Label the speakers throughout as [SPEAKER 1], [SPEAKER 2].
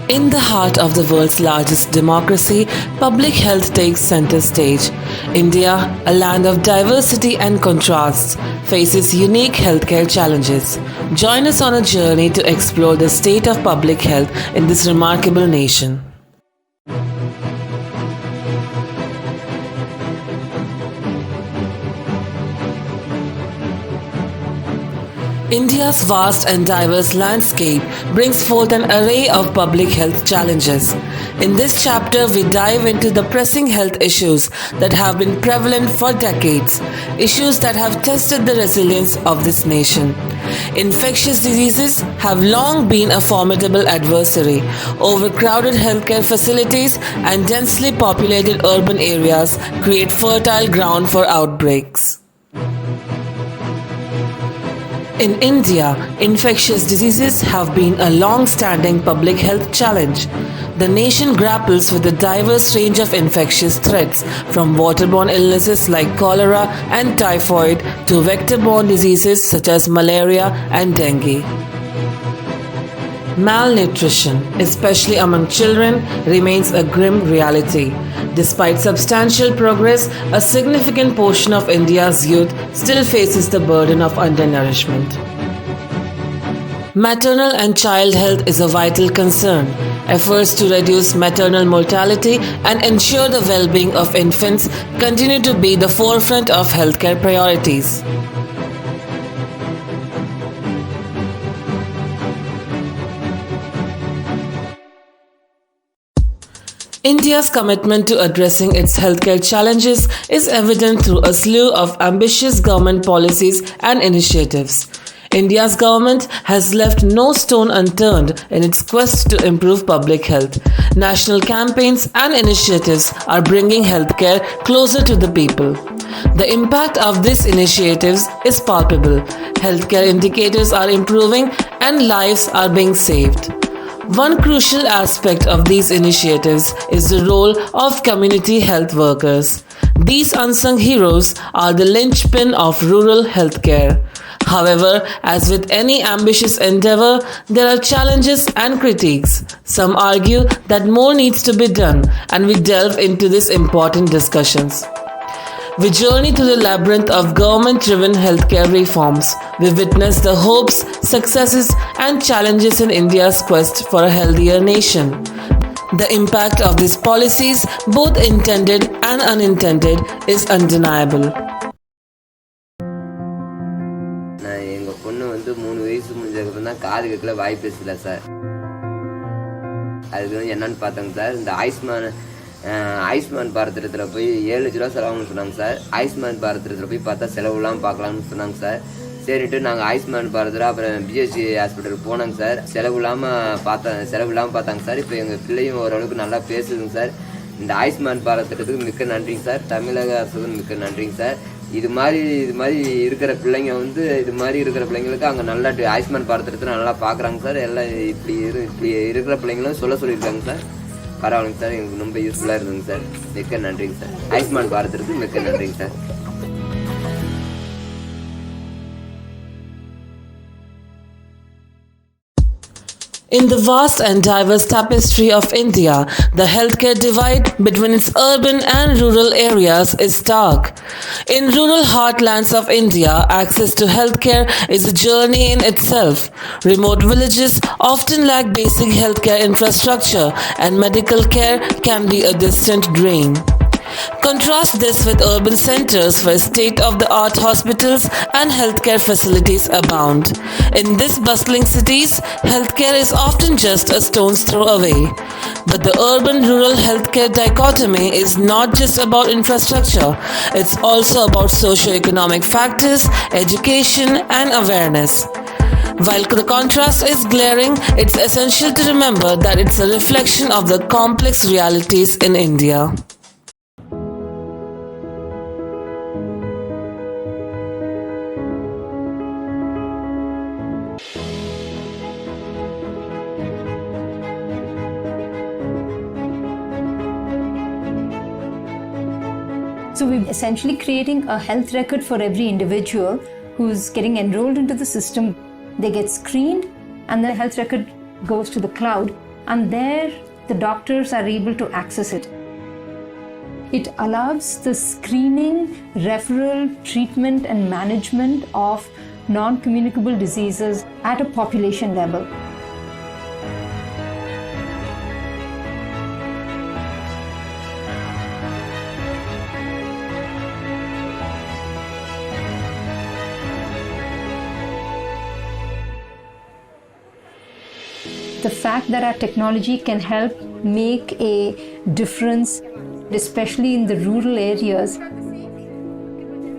[SPEAKER 1] In the heart of the world's largest democracy, public health takes center stage. India, a land of diversity and contrasts, faces unique healthcare challenges. Join us on a journey to explore the state of public health in this remarkable nation. India's vast and diverse landscape brings forth an array of public health challenges. In this chapter, we dive into the pressing health issues that have been prevalent for decades, issues that have tested the resilience of this nation. Infectious diseases have long been a formidable adversary. Overcrowded healthcare facilities and densely populated urban areas create fertile ground for outbreaks. In India, infectious diseases have been a long-standing public health challenge. The nation grapples with a diverse range of infectious threats, from waterborne illnesses like cholera and typhoid to vector-borne diseases such as malaria and dengue. Malnutrition, especially among children, remains a grim reality. Despite substantial progress, a significant portion of India's youth still faces the burden of undernourishment. Maternal and child health is a vital concern. Efforts to reduce maternal mortality and ensure the well-being of infants continue to be the forefront of healthcare priorities. India's commitment to addressing its healthcare challenges is evident through a slew of ambitious government policies and initiatives. India's government has left no stone unturned in its quest to improve public health. National campaigns and initiatives are bringing healthcare closer to the people. The impact of these initiatives is palpable. Healthcare indicators are improving and lives are being saved. One crucial aspect of these initiatives is the role of community health workers. These unsung heroes are the linchpin of rural healthcare. However, as with any ambitious endeavor, there are challenges and critiques. Some argue that more needs to be done, and we delve into these important discussions. We journey through the labyrinth of government-driven healthcare reforms. We witness the hopes, successes, and challenges in India's quest for a healthier nation. The impact of these policies, both intended and unintended, is undeniable.
[SPEAKER 2] எங்கள் பொண்ணு 3 வயசு முடிஞ்சதுக்கு தான் காது கேட்கல வாய் பேசல sir. அதுக்கு என்னன்னு பார்த்தாங்க சார், இந்த ஆயுஷ்மான் பாரத் திட்டத்தில் போய் 7 லட்ச ரூபா செலவாகணும்னு சொன்னாங்க சார். ஆயுஷ்மான் பாரத் திட்டத்தில் போய் பார்த்தா செலவுலாம் பார்க்கலாம்னு சொன்னாங்க சார். சரிட்டு நாங்கள் ஆயுஷ்மான் பாரத்தில் அப்புறம் பிஹெச்சி ஹாஸ்பிட்டலுக்கு போனாங்க சார். செலவு இல்லாமல் பார்த்தாங்க சார். இப்போ எங்கள் பிள்ளையும் ஓரளவுக்கு நல்லா பேசுதுங்க சார். இந்த ஆயுஷ்மான் பாரத் திட்டத்துக்கு மிக்க நன்றிங்க சார். தமிழக அரசுக்கு மிக்க நன்றிங்க சார். இது மாதிரி இருக்கிற பிள்ளைங்க இது மாதிரி இருக்கிற பிள்ளைங்களுக்கு அங்கே நல்லா ஆயுஷ்மான் பாரத் திட்டத்தை நல்லா பார்க்குறாங்க சார். எல்லாம் இப்படி இருக்கிற பிள்ளைங்களும் சொல்லியிருக்காங்க சார். பரவாயில்லைங்க சார், எங்களுக்கு ரொம்ப யூஸ்ஃபுல்லாக இருக்குங்க சார். மிக்க நன்றிங்க சார். ஆயுஷ்மான் பாரத்துக்கு மிக்க நன்றிங்க sir.
[SPEAKER 1] In the vast and diverse tapestry of India, the healthcare divide between its urban and rural areas is stark. In rural heartlands of India, access to healthcare is a journey in itself. Remote villages often lack basic healthcare infrastructure, and medical care can be a distant dream. Contrast this with urban centers where state-of-the-art hospitals and healthcare facilities abound. In these bustling cities, healthcare is often just a stone's throw away. But the urban-rural healthcare dichotomy is not just about infrastructure, it's also about socio-economic factors, education, and awareness. While the contrast is glaring, it's essential to remember that it's a reflection of the complex realities in India.
[SPEAKER 3] So we're essentially creating a health record for every individual who's getting enrolled into the system. They get screened and the health record goes to the cloud and there the doctors are able to access it. It allows the screening, referral, treatment and management of non-communicable diseases at a population level. The fact that our technology can help make a difference, especially in the rural areas,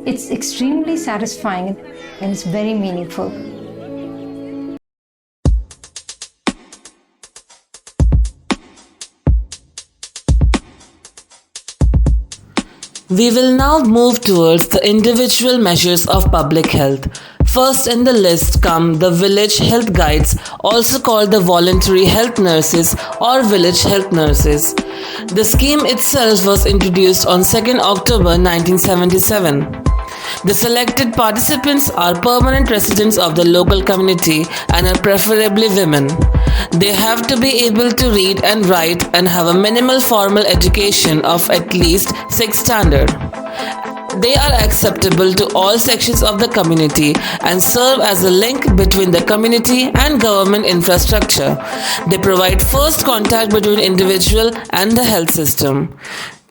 [SPEAKER 3] it's extremely satisfying and it's very meaningful.
[SPEAKER 1] We will now move towards the individual measures of public health. First in the list come the village health guides, also called the voluntary health nurses or village health nurses. The scheme itself was introduced on 2nd October 1977. The selected participants are permanent residents of the local community and are preferably women. They have to be able to read and write and have a minimal formal education of at least 6th standard. They are acceptable to all sections of the community and serve as a link between the community and government infrastructure. They provide first contact between individual and the health system.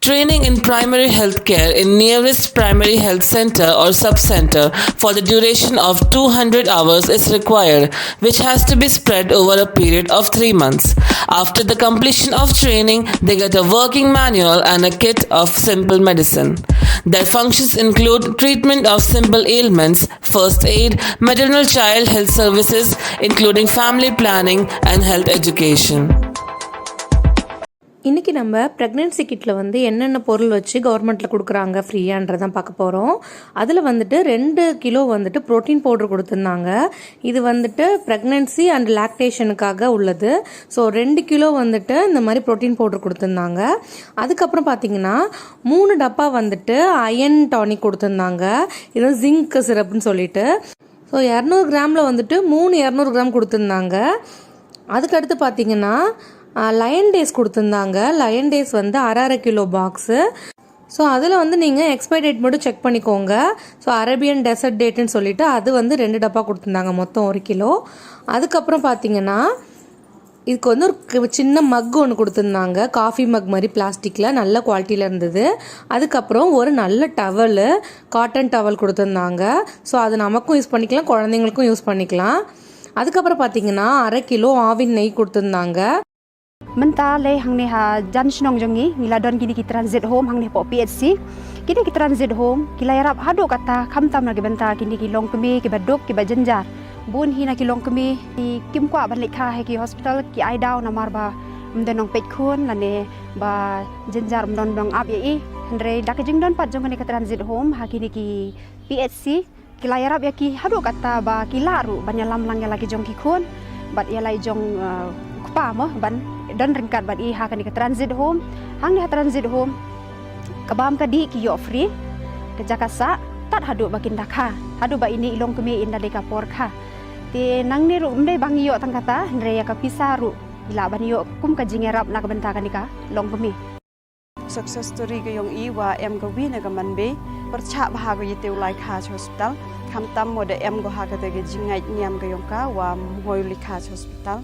[SPEAKER 1] Training in primary health care in nearest primary health center or sub-center for the duration of 200 hours is required, which has to be spread over a period of 3 months. After the completion of training, they get a working manual and a kit of simple medicine. Their functions include treatment of simple ailments, first aid, maternal child health services, including family planning and health education.
[SPEAKER 4] இன்றைக்கி நம்ம pregnancy கிட்டில் வந்து என்னென்ன பொருள் வச்சு கவர்மெண்ட்டில் கொடுக்குறாங்க ஃப்ரீயான்றதான் பார்க்க போகிறோம். அதில் வந்துட்டு 2 கிலோ வந்துட்டு ப்ரோட்டீன் பவுடர் கொடுத்துருந்தாங்க. இது வந்துட்டு ப்ரெக்னென்சி அண்ட் லாக்டேஷனுக்காக உள்ளது. ஸோ 2 கிலோ வந்துட்டு இந்த மாதிரி ப்ரோட்டீன் பவுடர் கொடுத்துருந்தாங்க. அதுக்கப்புறம் பார்த்திங்கன்னா 3 டப்பா வந்துட்டு அயன் டானிக் கொடுத்துருந்தாங்க. இது ஜிங்க் சிரப்னு சொல்லிட்டு. ஸோ 200 கிராமில் வந்துட்டு 200 கிராம் கொடுத்துருந்தாங்க. அதுக்கடுத்து பார்த்திங்கன்னா லயன் டேஸ் கொடுத்துருந்தாங்க. லயன் டேஸ் வந்து அரை கிலோ பாக்ஸு. ஸோ அதில் வந்து நீங்கள் எக்ஸ்பைரி டேட் மட்டும் செக் பண்ணிக்கோங்க. ஸோ அரேபியன் டெசர்ட் டேட்டுன்னு சொல்லிட்டு அது வந்து 2 டப்பா கொடுத்துருந்தாங்க, மொத்தம் 1 கிலோ. அதுக்கப்புறம் பார்த்தீங்கன்னா இதுக்கு வந்து ஒரு சின்ன மக் ஒன்று கொடுத்துருந்தாங்க, காஃபி மக் மாதிரி பிளாஸ்டிக்கில், நல்ல குவாலிட்டியில் இருந்தது. அதுக்கப்புறம் ஒரு நல்ல டவலு, காட்டன் டவல் கொடுத்துருந்தாங்க. ஸோ அது நமக்கும் யூஸ் பண்ணிக்கலாம், குழந்தைங்களுக்கும் யூஸ் பண்ணிக்கலாம். அதுக்கப்புறம் பார்த்தீங்கன்னா 1/2 கிலோ ஆவின் நெய் கொடுத்துருந்தாங்க.
[SPEAKER 5] Mentale hang ni ha jan snong jongi ngila don kini ki transit home hang ni po PHC kini ki transit home kila yarap hado kata khamtam lagi benta kini ki long kemi ki badok ki bajanjar bun hina ki long kemi ki kim kwa ban lekha hai ki hospital ki ai daw namar ba mdenong pet khun lane ba janjar mdon dong ap ye andre dak jing don pat jong ni ki transit home ha kini ki PHC kila yarap ya ki hado kata ba ki laru banyalam lang ya lagi jong ki khun bat ya lai jong kupa mo ban dan ringkat bat i ha kan ke transit home hang ni ha transit home kabam kadi ki yo free ke jakasa tat hadu bakin dakha hadu ba ini ilong kemi inda de kapor kha ti nang ni ru mde bang yo tang kata ndre ya ka pisaru ila ban yo kum ka jingerap na ka benta kan ka long kemi success story ke yong i wa em ko wi na ka man be percha bah go yiteu lai kha hospital kham tam mo de em go ha ka te ge jingai niam ke yong ka wa hoi likha hospital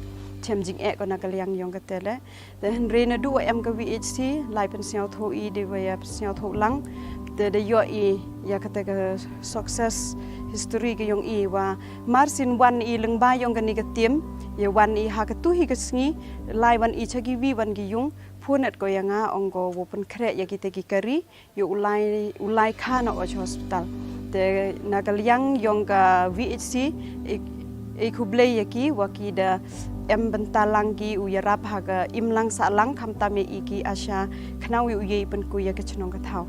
[SPEAKER 5] chem jing e ko na kaliang yong katele de henry na du em ka VHC lai pen siao tho i de wa siao tho lang de yo i ya kata ka success history ke yong i wa marsin wan i leng ba yong ka ni ka tim ye wan i ha ka tu hi ka sngi lai wan i chagi wi wan gi yung phunet ko yanga ongo wo pen kre ya ki te ki kari yo ulai kha na o hospital de na kaliang yong ka VHC e kublei ya ki wa ki da em bentalang ki uyarap haga imlang salang khamtame iki asha khnawi uye pen ku ya ke chnong ka thau.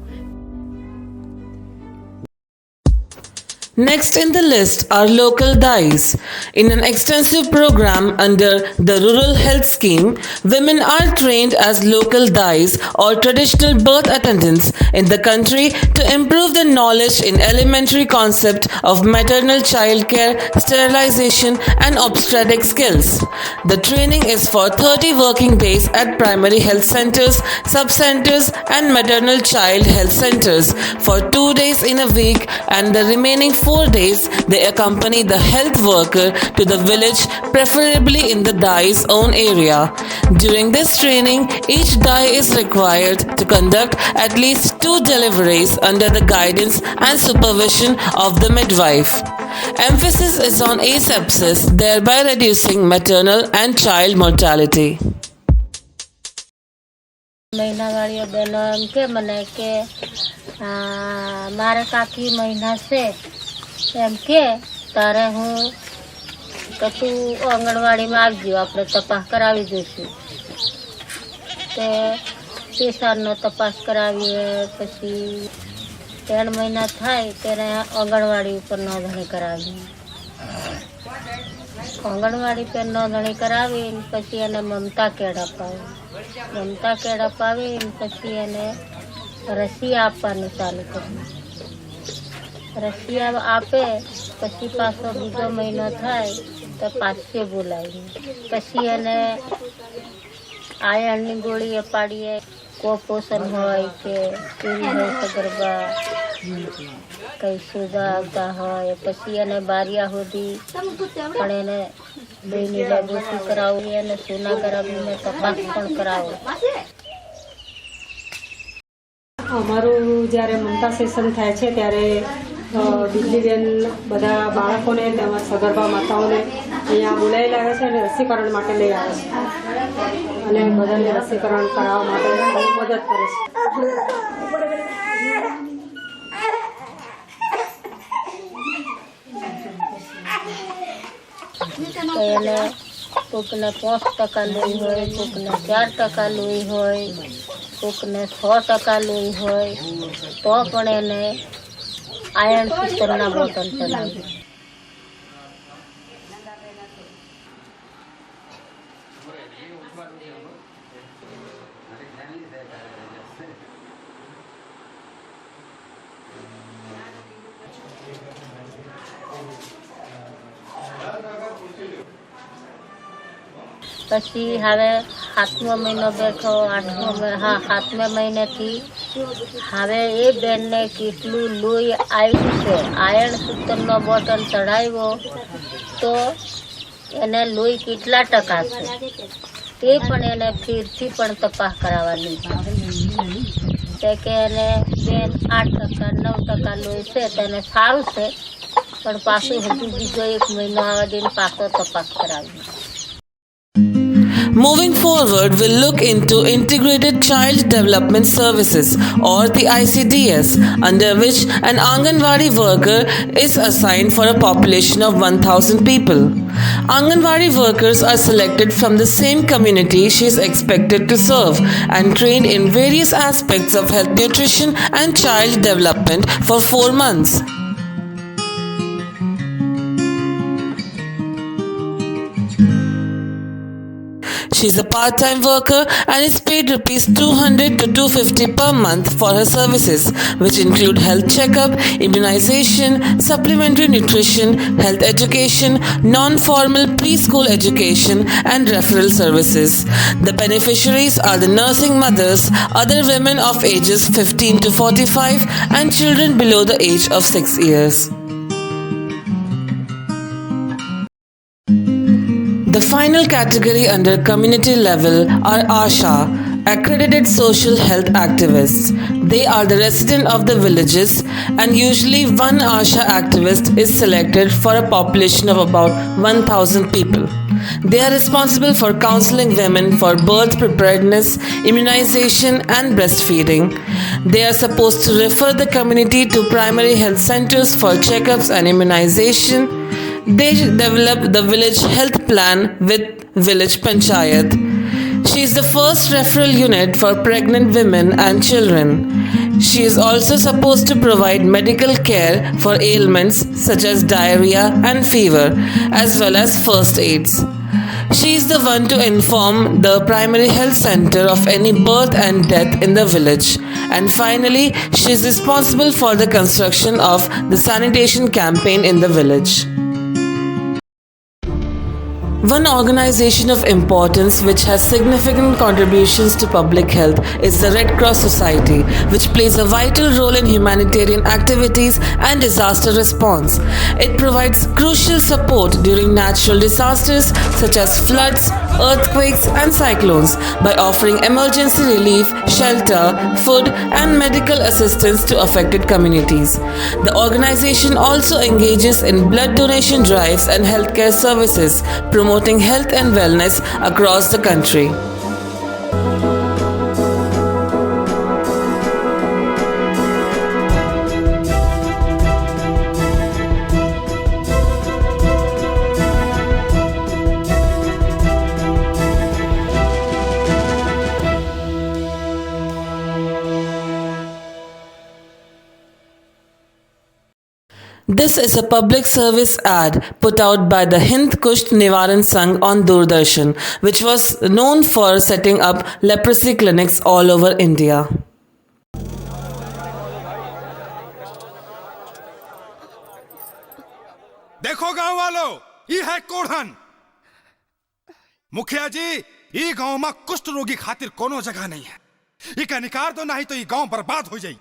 [SPEAKER 1] Next in the list are local dais. In an extensive program under the Rural Health Scheme, women are trained as local dais or traditional birth attendants in the country to improve their knowledge in elementary concept of maternal child care, sterilization and obstetric skills. The training is for 30 working days at primary health centers, sub-centers and maternal child health centers for 2 days in a week, and the remaining 4 days they accompany the health worker to the village, preferably in the dai's own area. During this training, each dai is required to conduct at least 2 deliveries under the guidance and supervision of the midwife. Emphasis is on asepsis, thereby reducing maternal and child mortality.
[SPEAKER 6] મહિનાવાળીઓ બહેનો એમ કે મને કે મારે કાકી મહિના છે એમ કે તારે હું કે તું આંગણવાડીમાં આવજો, આપણે તપાસ કરાવી દઈશું. તે પેશાબનો તપાસ કરાવીએ, પછી 3 મહિના થાય ત્યારે આંગણવાડી ઉપર નોંધણી કરાવી. આંગણવાડી પર નોંધણી કરાવીને પછી એને મમતા કાર્ડ અપાવે. મમતા કાર્ડ અપાવીને પછી એને રસી આપવાનું ચાલુ કર્યું. રસી આપે પછી પાછો બીજો મહિનો થાય તો પાછે બોલાવીએ. પછી એને આયર્નની ગોળી અપાડીએ. કુપોષણ હોય કે કેવી હોય સગર્ભા, કઈ સુધા આવતા હોય, પછી એને બારિયા સુધી પણ એને દહીંની લેબોરેટરી કરાવવી અને સોનોગ્રાફીને તપાસ પણ કરાવો.
[SPEAKER 7] અમારું જ્યારે મમતા સેશન થાય છે ત્યારે બીજલીબેન બધા બાળકોને તેમજ સગર્ભા માતાઓને અહીંયા બોલાવી લાવે છે અને રસીકરણ માટે લઈ આવે છે અને બધાને રસીકરણ કરાવવા માટે બહુ મદદ કરે છે.
[SPEAKER 6] એને કોકને 5% લોહી હોય, કોકને 4% લોહી હોય, કોકને 100% લોહી હોય, તો પણ એને આયર્ન સિસ્ટમના બોટલ ચલાવી. પછી હવે 7મો મહિનો બેઠો, 7મા મહિનેથી હવે એ બેનને કેટલું લોહી આવ્યું છે, આયર્ન સૂત્રનો બોટલ ચડાવ્યો તો એને લોહી કેટલા ટકા છે તે પણ એને ફરીથી પણ તપાસ કરાવવાની છે કે એને બેન 8%, 9% લોહી છે તો એને સારું છે, પણ પાછું હજુ બીજો 1 મહિનો આવવા દઈને પાછો તપાસ કરાવી.
[SPEAKER 1] Moving forward, we'll look into Integrated Child Development Services or the ICDS, under which an anganwadi worker is assigned for a population of 1,000 people. Anganwadi workers are selected from the same community she is expected to serve and trained in various aspects of health, nutrition and child development for 4 months. She is a part-time worker and is paid rupees 200 to 250 per month for her services, which include health checkup, immunization, supplementary nutrition, health education, non-formal preschool education and referral services. The beneficiaries are the nursing mothers, other women of ages 15 to 45 and children below the age of 6 years. The final category under community level are ASHA, accredited social health activists. They are the resident of the villages, and usually one ASHA activist is selected for a population of about 1,000 people. They are responsible for counseling women for birth preparedness, immunization and breastfeeding. They are supposed to refer the community to primary health centers for checkups and immunization. They develop the village health plan with village panchayat. She is the first referral unit for pregnant women and children. She is also supposed to provide medical care for ailments such as diarrhea and fever, as well as first aids. She is the one to inform the primary health center of any birth and death in the village. And finally, she is responsible for the construction of the sanitation campaign in the village. One organization of importance which has significant contributions to public health is the Red Cross Society, which plays a vital role in humanitarian activities and disaster response. It provides crucial support during natural disasters such as floods, earthquakes, and cyclones by offering emergency relief, shelter, food, and medical assistance to affected communities. The organization also engages in blood donation drives and healthcare services, promoting health and wellness across the country. This is a public service ad put out by the Hind Kusht Nivaran Sangh on Doordarshan, which was known for setting up leprosy clinics all over India.
[SPEAKER 8] देखो गांव वालों, ये है कोढ़न। मुखिया जी, ये गांव में कुष्ठ रोगी खातिर कोनो जगह नहीं है। ये का निकाल दो, नहीं तो ये गांव बर्बाद हो जाए।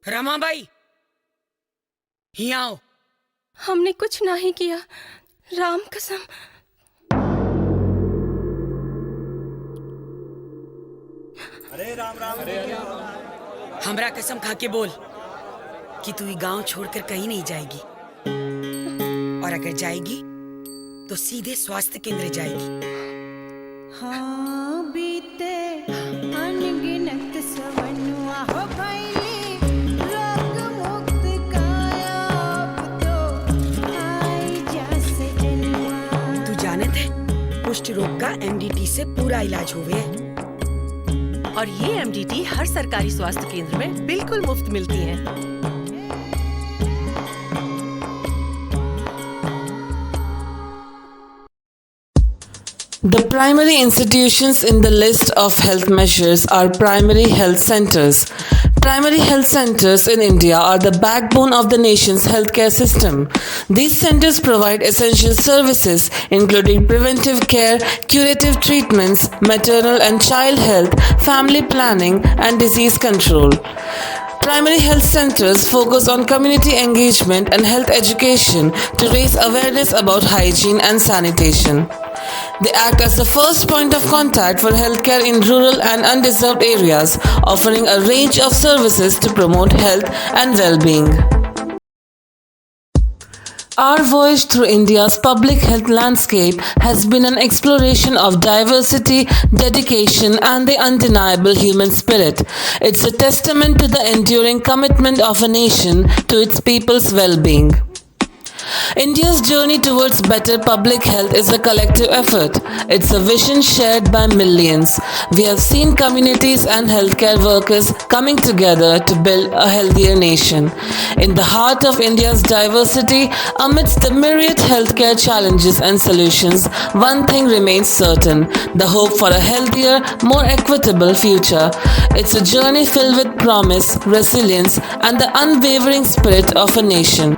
[SPEAKER 9] रमाबाई, यहाँ आओ।
[SPEAKER 10] हमने कुछ नहीं किया, राम कसम।
[SPEAKER 8] अरे राम राम।
[SPEAKER 9] हमरा कसम खा के बोल कि तू ये गांव छोड़कर कहीं नहीं जाएगी, और अगर जाएगी तो सीधे स्वास्थ्य केंद्र जाएगी।
[SPEAKER 10] हाँ बीते अनगिनत सवनुआ हो भइली, रोग मुक्त काया अब तो आई जैसे जनुआ।
[SPEAKER 9] तू जानत है कुष्ठ रोग का MDT से पूरा इलाज हुए है,
[SPEAKER 11] और ये MDT हर सरकारी स्वास्थ्य केंद्र में बिल्कुल मुफ्त मिलती है।
[SPEAKER 1] The primary institutions in the list of health measures are primary health centers. Primary health centers in India are the backbone of the nation's healthcare system. These centers provide essential services including preventive care, curative treatments, maternal and child health, family planning, and disease control. Primary health centers focus on community engagement and health education to raise awareness about hygiene and sanitation. They act as the first point of contact for healthcare in rural and undeserved areas, offering a range of services to promote health and well-being. Our voyage through India's public health landscape has been an exploration of diversity, dedication, and the undeniable human spirit. It's a testament to the enduring commitment of a nation to its people's well-being. India's journey towards better public health is a collective effort. It's a vision shared by millions. We have seen communities and healthcare workers coming together to build a healthier nation. In the heart of India's diversity, amidst the myriad healthcare challenges and solutions, one thing remains certain: the hope for a healthier, more equitable future. It's a journey filled with promise, resilience, and the unwavering spirit of a nation.